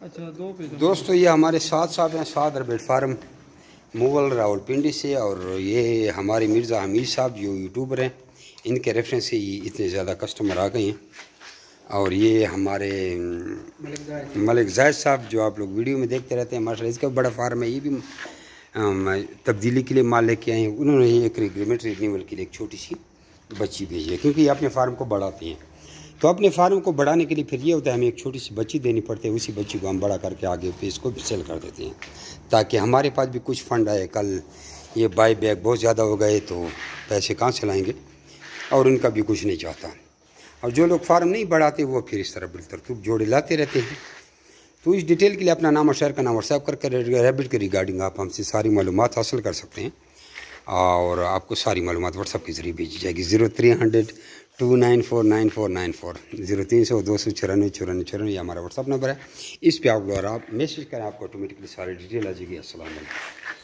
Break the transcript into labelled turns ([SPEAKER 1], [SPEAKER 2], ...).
[SPEAKER 1] اچھا دو پہ
[SPEAKER 2] دوستو یہ ہمارے ساتھ صاحب ہیں، سعد ریبٹ فارم مغل راولپنڈی سے، اور یہ ہمارے مرزا حمید صاحب جو یوٹیوبر ہیں، ان کے ریفرنس سے یہ اتنے زیادہ کسٹمر آ گئے ہیں. اور یہ ہمارے ملک زاہد صاحب جو آپ لوگ ویڈیو میں دیکھتے رہتے ہیں، ماشاء اللہ اس کا بڑا فارم ہے، یہ بھی تبدیلی کے لیے مال لے کے آئے ہیں. انہوں نے ایک ریگریمنٹ رینیول کے لیے ایک چھوٹی سی بچی بھیجی ہے، کیونکہ یہ اپنے فارم کو بڑھاتے ہیں. تو اپنے فارم کو بڑھانے کے لیے پھر یہ ہوتا ہے ہمیں ایک چھوٹی سی بچی دینی پڑتی ہے، اسی بچی کو ہم بڑا کر کے آگے پہ اس کو سیل کر دیتے ہیں، تاکہ ہمارے پاس بھی کچھ فنڈ آئے. کل یہ بائی بیک بہت زیادہ ہو گئے تو پیسے کہاں سے لائیں گے، اور ان کا بھی کچھ نہیں چاہتا. اور جو لوگ فارم نہیں بڑھاتے وہ پھر اس طرح بالترتیب جوڑے لاتے رہتے ہیں. تو اس ڈیٹیل کے لیے اپنا نام اور شہر کا نام واٹس ایپ کر کے ریبٹ کے ریگارڈنگ آپ ہم سے ساری معلومات حاصل کر سکتے ہیں، اور آپ کو ساری معلومات واٹس ایپ کے ذریعے بھیجی جائے گی. 0300 2949494 0300 294 94 یہ ہمارا واٹس ایپ نمبر ہے. اس پہ آپ میسیج کریں، آپ کو آٹومیٹکلی ساری ڈیٹیل آ جائے گی. السلام علیکم.